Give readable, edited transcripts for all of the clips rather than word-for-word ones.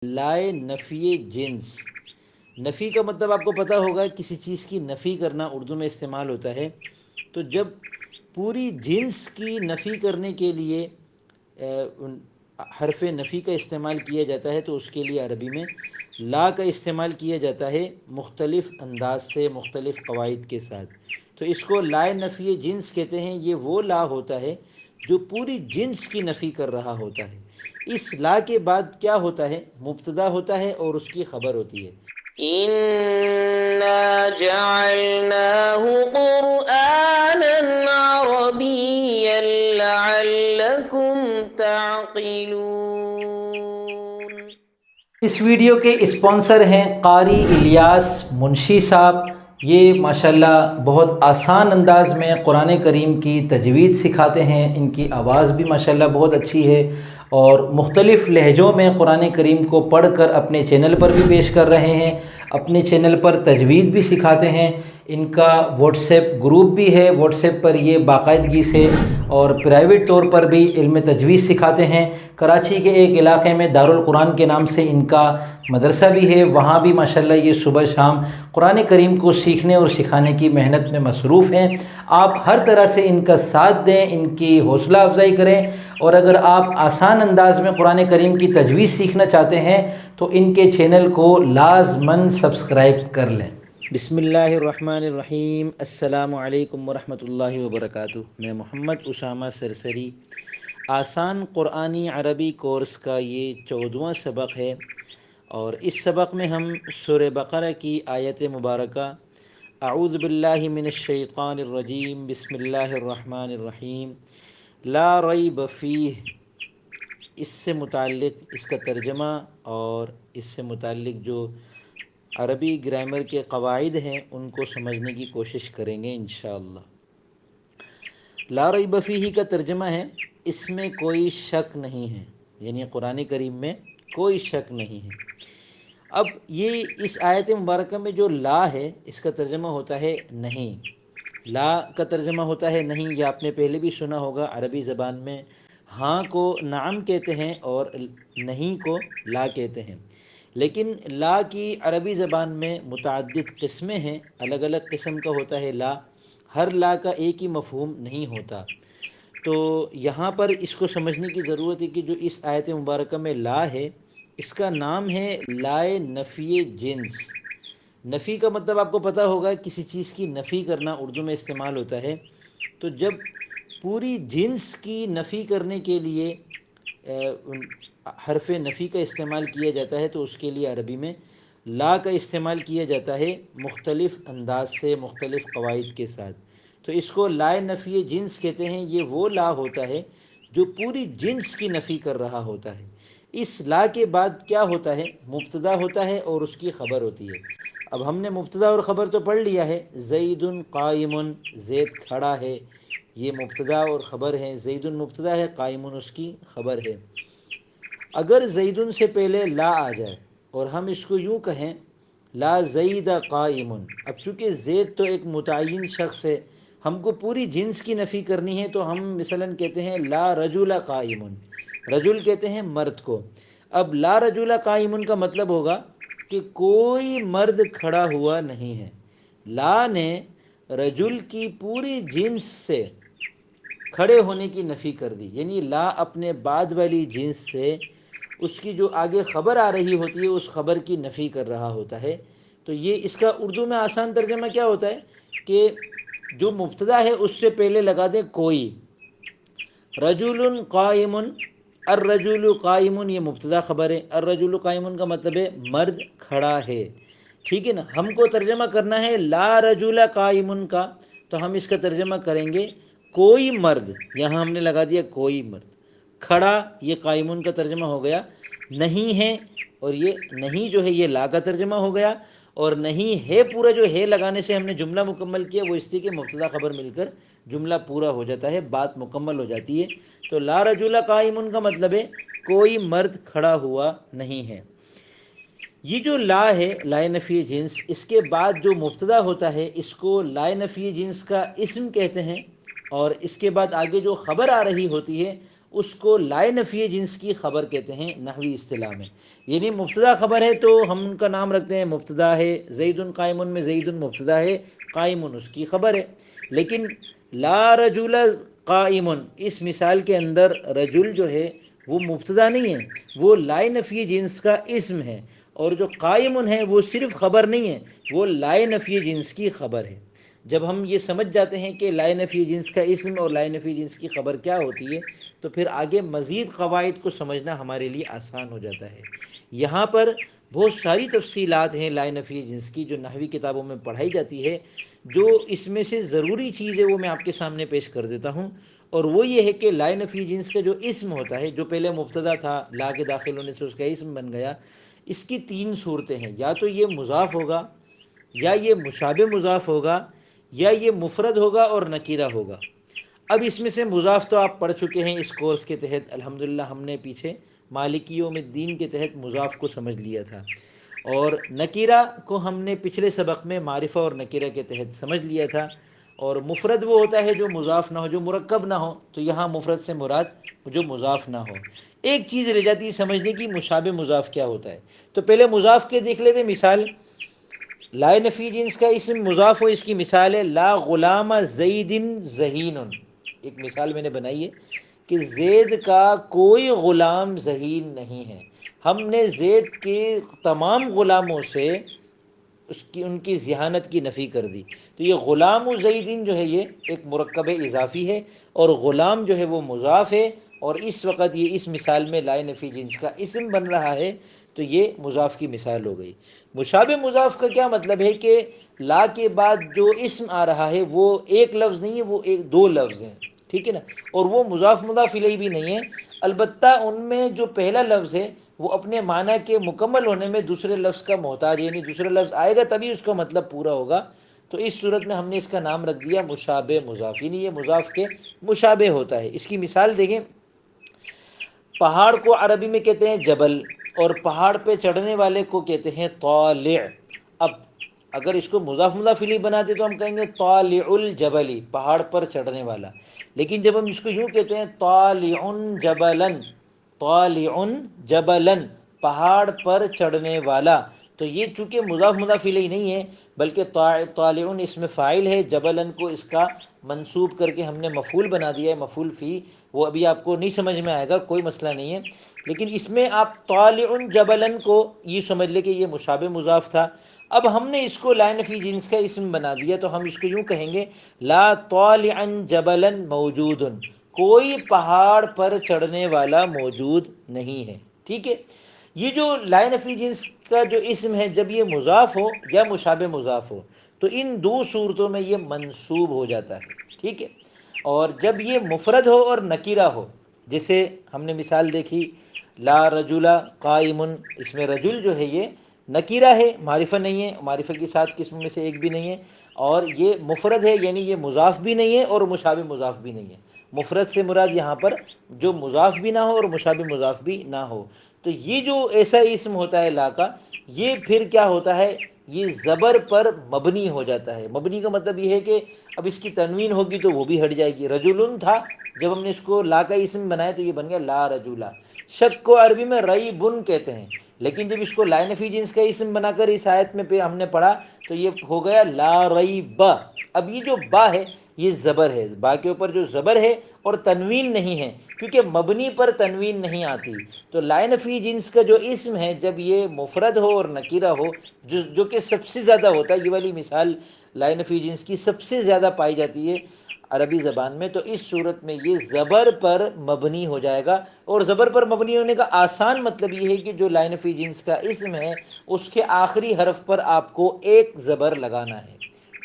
لائے نفی جنس۔ نفی کا مطلب آپ کو پتہ ہوگا، کسی چیز کی نفی کرنا اردو میں استعمال ہوتا ہے۔ تو جب پوری جنس کی نفی کرنے کے لیے حرف نفی کا استعمال کیا جاتا ہے تو اس کے لیے عربی میں لا کا استعمال کیا جاتا ہے، مختلف انداز سے، مختلف قواعد کے ساتھ۔ تو اس کو لائے نفی جنس کہتے ہیں۔ یہ وہ لا ہوتا ہے جو پوری جنس کی نفی کر رہا ہوتا ہے۔ اس لا کے بعد کیا ہوتا ہے؟ مبتدا ہوتا ہے اور اس کی خبر ہوتی ہے۔ إنا جعلناه قرآنا عربيا لعلكم تعقلون۔ اس ویڈیو کے اسپانسر ہیں قاری الیاس منشی صاحب۔ یہ ماشاءاللہ بہت آسان انداز میں قرآن کریم کی تجوید سکھاتے ہیں۔ ان کی آواز بھی ماشاءاللہ بہت اچھی ہے اور مختلف لہجوں میں قرآن کریم کو پڑھ کر اپنے چینل پر بھی پیش کر رہے ہیں، اپنے چینل پر تجوید بھی سکھاتے ہیں۔ ان کا واٹس ایپ گروپ بھی ہے، واٹس ایپ پر یہ باقاعدگی سے اور پرائیویٹ طور پر بھی علم تجوید سکھاتے ہیں۔ کراچی کے ایک علاقے میں دارالقرآن کے نام سے ان کا مدرسہ بھی ہے، وہاں بھی ماشاءاللہ یہ صبح شام قرآن کریم کو سیکھنے اور سکھانے کی محنت میں مصروف ہیں۔ آپ ہر طرح سے ان کا ساتھ دیں، ان کی حوصلہ افزائی کریں، اور اگر آپ آسان انداز میں قرآن کریم کی تجوید سیکھنا چاہتے ہیں تو ان کے چینل کو لازماً سبسکرائب کر لیں۔ بسم اللہ الرحمن الرحیم۔ السلام علیکم ورحمۃ اللہ وبرکاتہ۔ میں محمد اسامہ سرسری۔ آسان قرآنی عربی کورس کا یہ 14واں سبق ہے، اور اس سبق میں ہم سورہ بقرہ کی آیت مبارکہ اعوذ باللہ من الشیطان الرجیم بسم اللہ الرحمن الرحیم لا ریب فیہ، اس سے متعلق اس کا ترجمہ اور اس سے متعلق جو عربی گرامر کے قواعد ہیں ان کو سمجھنے کی کوشش کریں گے انشاءاللہ۔ لا ریب فیہ کا ترجمہ ہے اس میں کوئی شک نہیں ہے، یعنی قرآن کریم میں کوئی شک نہیں ہے۔ اب یہ اس آیت مبارکہ میں جو لا ہے اس کا ترجمہ ہوتا ہے نہیں۔ لا کا ترجمہ ہوتا ہے نہیں، یہ آپ نے پہلے بھی سنا ہوگا۔ عربی زبان میں ہاں کو نعم کہتے ہیں اور نہیں کو لا کہتے ہیں، لیکن لا کی عربی زبان میں متعدد قسمیں ہیں، الگ الگ قسم کا ہوتا ہے لا۔ ہر لا کا ایک ہی مفہوم نہیں ہوتا۔ تو یہاں پر اس کو سمجھنے کی ضرورت ہے کہ جو اس آیت مبارکہ میں لا ہے اس کا نام ہے لائے نفی جنس۔ نفی کا مطلب آپ کو پتہ ہوگا، کسی چیز کی نفی کرنا اردو میں استعمال ہوتا ہے۔ تو جب پوری جنس کی نفی کرنے کے لیے حرف نفی کا استعمال کیا جاتا ہے تو اس کے لیے عربی میں لا کا استعمال کیا جاتا ہے، مختلف انداز سے، مختلف قواعد کے ساتھ۔ تو اس کو لائے نفی جنس کہتے ہیں۔ یہ وہ لا ہوتا ہے جو پوری جنس کی نفی کر رہا ہوتا ہے۔ اس لا کے بعد کیا ہوتا ہے؟ مبتدا ہوتا ہے اور اس کی خبر ہوتی ہے۔ اب ہم نے مبتدا اور خبر تو پڑھ لیا ہے، زید قائم، زید کھڑا ہے، یہ مبتدا اور خبر ہے۔ زید مبتدا ہے، قائم اس کی خبر ہے۔ اگر زید سے پہلے لا آ جائے اور ہم اس کو یوں کہیں لا زید قائم، اب چونکہ زید تو ایک متعین شخص ہے، ہم کو پوری جنس کی نفی کرنی ہے تو ہم مثلاً کہتے ہیں لا رجل قائم، رجل کہتے ہیں مرد کو۔ اب لا رجل قائم کا مطلب ہوگا کہ کوئی مرد کھڑا ہوا نہیں ہے۔ لا نے رجل کی پوری جنس سے کھڑے ہونے کی نفی کر دی، یعنی لا اپنے بعد والی جنس سے اس کی جو آگے خبر آ رہی ہوتی ہے اس خبر کی نفی کر رہا ہوتا ہے۔ تو یہ اس کا اردو میں آسان ترجمہ کیا ہوتا ہے کہ جو مبتدا ہے اس سے پہلے لگا دیں کوئی۔ رجل قائم، الرجل قائم یہ مبتدا خبر ہے، الرجل قائم کا مطلب ہے مرد کھڑا ہے، ٹھیک ہے نا۔ ہم کو ترجمہ کرنا ہے لا رجل قائم کا، تو ہم اس کا ترجمہ کریں گے کوئی مرد، یہاں ہم نے لگا دیا کوئی مرد کھڑا، یہ قائمون کا ترجمہ ہو گیا۔ نہیں ہے، اور یہ نہیں جو ہے یہ لا کا ترجمہ ہو گیا، اور نہیں ہے پورا جو ہے لگانے سے ہم نے جملہ مکمل کیا، وہ اس لیے کہ مبتدا خبر مل کر جملہ پورا ہو جاتا ہے، بات مکمل ہو جاتی ہے۔ تو لا رجل قائمون کا مطلب ہے کوئی مرد کھڑا ہوا نہیں ہے۔ یہ جو لا ہے لائے نفی جنس، اس کے بعد جو مبتدا ہوتا ہے اس کو لائے نفی جنس کا اسم کہتے ہیں، اور اس کے بعد آگے جو خبر آ رہی ہوتی ہے اس کو لائے نفی جنس کی خبر کہتے ہیں نحوی اصطلاح میں. یعنی مبتدا خبر ہے تو ہم ان کا نام رکھتے ہیں مبتدا ہے. زید قائم میں زید مبتدا ہے، قائم اس کی خبر ہے. لیکن لا رجل قائم، اس مثال کے اندر رجل جو ہے وہ مبتدا نہیں ہے، وہ لائے نفی جنس کا اسم ہے. اور جو قائم ہے وہ صرف خبر نہیں ہے، وہ لائے نفی جنس کی خبر ہے. جب ہم یہ سمجھ جاتے ہیں کہ لائے نفی جنس کا اسم اور لائے نفی جنس کی خبر کیا ہوتی ہے تو پھر آگے مزید قواعد کو سمجھنا ہمارے لیے آسان ہو جاتا ہے. یہاں پر بہت ساری تفصیلات ہیں لائے نفی جنس کی جو نحوی کتابوں میں پڑھائی جاتی ہے. جو اس میں سے ضروری چیز ہے وہ میں آپ کے سامنے پیش کر دیتا ہوں، اور وہ یہ ہے کہ لائے نفی جنس کا جو اسم ہوتا ہے، جو پہلے مبتدا تھا لا کے داخل ہونے سے اس کا اسم بن گیا، اس کی تین صورتیں ہیں. یا تو یہ مضاف ہوگا، یا یہ مشابہ مضاف ہوگا، یا یہ مفرد ہوگا اور نکیرہ ہوگا. اب اس میں سے مضاف تو آپ پڑھ چکے ہیں اس کورس کے تحت، الحمدللہ ہم نے پیچھے مالکی یوم الدین کے تحت مضاف کو سمجھ لیا تھا، اور نکیرہ کو ہم نے پچھلے سبق میں معرفہ اور نکیرہ کے تحت سمجھ لیا تھا. اور مفرد وہ ہوتا ہے جو مضاف نہ ہو، جو مرکب نہ ہو. تو یہاں مفرد سے مراد جو مضاف نہ ہو. ایک چیز رہ جاتی ہے سمجھنے کی، مشابہ مضاف کیا ہوتا ہے. تو پہلے مضاف کے دیکھ لیتے مثال. لائے نفی جنس کا اسم مضاف ہو، اس کی مثال ہے لا غلام زید ذہین. ایک مثال میں نے بنائی ہے کہ زید کا کوئی غلام ذہین نہیں ہے. ہم نے زید کے تمام غلاموں سے ان کی ذہانت کی نفی کر دی. تو یہ غلام و زیدین جو ہے یہ ایک مرکب اضافی ہے، اور غلام جو ہے وہ مضاف ہے. اور اس وقت یہ اس مثال میں لائے نفی جنس کا اسم بن رہا ہے، تو یہ مضاف کی مثال ہو گئی. مشابہ مضاف کا کیا مطلب ہے کہ لا کے بعد جو اسم آ رہا ہے وہ ایک لفظ نہیں ہے، وہ دو لفظ ہیں. ٹھیک ہے نا. اور وہ مضاف مضاف الیہ بھی نہیں ہے، البتہ ان میں جو پہلا لفظ ہے وہ اپنے معنی کے مکمل ہونے میں دوسرے لفظ کا محتاج ہے، یعنی دوسرا لفظ آئے گا تبھی اس کا مطلب پورا ہوگا. تو اس صورت میں ہم نے اس کا نام رکھ دیا مشابہ مضاف، یعنی یہ مضاف کے مشابہ ہوتا ہے. اس کی مثال دیکھیں. پہاڑ کو عربی میں کہتے ہیں جبل، اور پہاڑ پہ چڑھنے والے کو کہتے ہیں طالع. اب اگر اس کو مضاف مضاف الیہ بناتے تو ہم کہیں گے طالع الجبل، پہاڑ پر چڑھنے والا. لیکن جب ہم اس کو یوں کہتے ہیں طالع جبلا، طالع جبلا، پہاڑ پر چڑھنے والا، تو یہ چونکہ مضاف مضاف الیہ نہیں ہے بلکہ طالع اسم فاعل ہے، جبلا کو اس کا منصوب کر کے ہم نے مفعول بنا دیا ہے، مفعول فی. وہ ابھی آپ کو نہیں سمجھ میں آئے گا، کوئی مسئلہ نہیں ہے. لیکن اس میں آپ طالع جبلا کو یہ سمجھ لیں کہ یہ مشابہ مضاف تھا. اب ہم نے اس کو لائے نفی جنس کا اسم بنا دیا، تو ہم اس کو یوں کہیں گے لا طالعا جبلا موجود، کوئی پہاڑ پر چڑھنے والا موجود نہیں ہے. ٹھیک ہے. یہ جو لائے نفی جنس کا جو اسم ہے جب یہ مضاف ہو یا مشابہ مضاف ہو تو ان دو صورتوں میں یہ منصوب ہو جاتا ہے. ٹھیک ہے. اور جب یہ مفرد ہو اور نکیرہ ہو، جیسے ہم نے مثال دیکھی لا رجل قائم، اس میں رجل جو ہے یہ نکیرہ ہے، معرفہ نہیں ہے، معرفہ کی 7 قسم میں سے ایک بھی نہیں ہے. اور یہ مفرد ہے، یعنی یہ مضاف بھی نہیں ہے اور مشابہ مضاف بھی نہیں ہے. مفرد سے مراد یہاں پر جو مضاف بھی نہ ہو اور مشابہ مضاف بھی نہ ہو. تو یہ جو ایسا اسم ہوتا ہے لا کا، یہ پھر کیا ہوتا ہے، یہ زبر پر مبنی ہو جاتا ہے. مبنی کا مطلب یہ ہے کہ اب اس کی تنوین ہوگی تو وہ بھی ہٹ جائے گی. رجل تھا، جب ہم نے اس کو لا کا اسم بنایا تو یہ بن گیا لا رجلا. شک کو عربی میں ریبن کہتے ہیں، لیکن جب اس کو لائے نفی جنس کا اسم بنا کر اس آیت میں ہم نے پڑھا تو یہ ہو گیا لا ریب. اب یہ جو با ہے یہ زبر ہے، با کے اوپر جو زبر ہے اور تنوین نہیں ہے، کیونکہ مبنی پر تنوین نہیں آتی. تو لائے نفی جنس کا جو اسم ہے جب یہ مفرد ہو اور نکیرہ ہو، جو کہ سب سے زیادہ ہوتا ہے، یہ والی مثال لائے نفی جنس کی سب سے زیادہ پائی جاتی ہے عربی زبان میں، تو اس صورت میں یہ زبر پر مبنی ہو جائے گا. اور زبر پر مبنی ہونے کا آسان مطلب یہ ہے کہ جو لائے نفی جنس کا اسم ہے اس کے آخری حرف پر آپ کو ایک زبر لگانا ہے.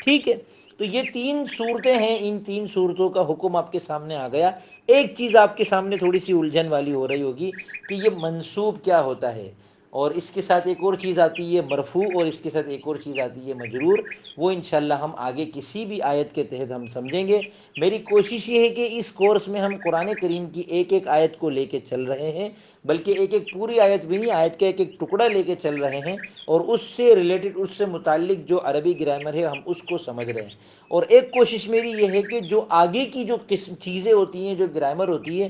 ٹھیک ہے. تو یہ 3 صورتیں ہیں، ان 3 صورتوں کا حکم آپ کے سامنے آ گیا. ایک چیز آپ کے سامنے تھوڑی سی الجھن والی ہو رہی ہوگی کہ یہ منصوب کیا ہوتا ہے، اور اس کے ساتھ ایک اور چیز آتی ہے مرفوع، اور اس کے ساتھ ایک اور چیز آتی ہے مجرور. وہ انشاءاللہ ہم آگے کسی بھی آیت کے تحت ہم سمجھیں گے. میری کوشش یہ ہے کہ اس کورس میں ہم قرآن کریم کی ایک ایک آیت کو لے کے چل رہے ہیں، بلکہ ایک ایک پوری آیت بھی نہیں، آیت کا ایک ایک ٹکڑا لے کے چل رہے ہیں، اور اس سے ریلیٹڈ، اس سے متعلق جو عربی گرامر ہے ہم اس کو سمجھ رہے ہیں. اور ایک کوشش میری یہ ہے کہ جو آگے کی جو چیزیں ہوتی ہیں، جو گرامر ہوتی ہے،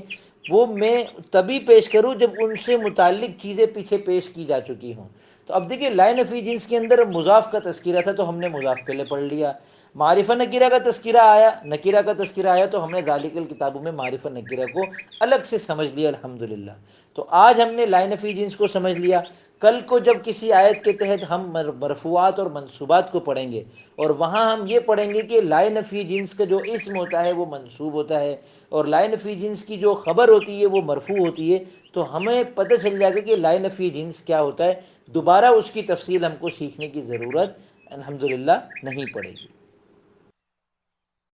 وہ میں تبھی پیش کروں جب ان سے متعلق چیزیں پیچھے پیش کی جا چکی ہوں۔ تو اب دیکھیے لا نفی جنس کے اندر مضاف کا تذکرہ تھا تو ہم نے مضاف پہلے پڑھ لیا، معرفہ نکرہ کا تذکرہ آیا، نکرہ کا تذکرہ آیا تو ہم نے ذالک الکتابوں میں معرفہ نکرہ کو الگ سے سمجھ لیا الحمدللہ۔ تو آج ہم نے لا نفی جنس کو سمجھ لیا، کل کو جب کسی آیت کے تحت ہم مرفوعات اور منصوبات کو پڑھیں گے اور وہاں ہم یہ پڑھیں گے کہ لا نفی جنس کا جو اسم ہوتا ہے وہ منصوب ہوتا ہے اور لا نفی جنس کی جو خبر ہوتی ہے وہ مرفوع ہوتی ہے، تو ہمیں پتہ چل جائے گا کہ لا نفی جنس کیا ہوتا ہے۔ دوبارہ اس کی تفصیل ہم کو سیکھنے کی ضرورت الحمدللہ نہیں پڑے گی۔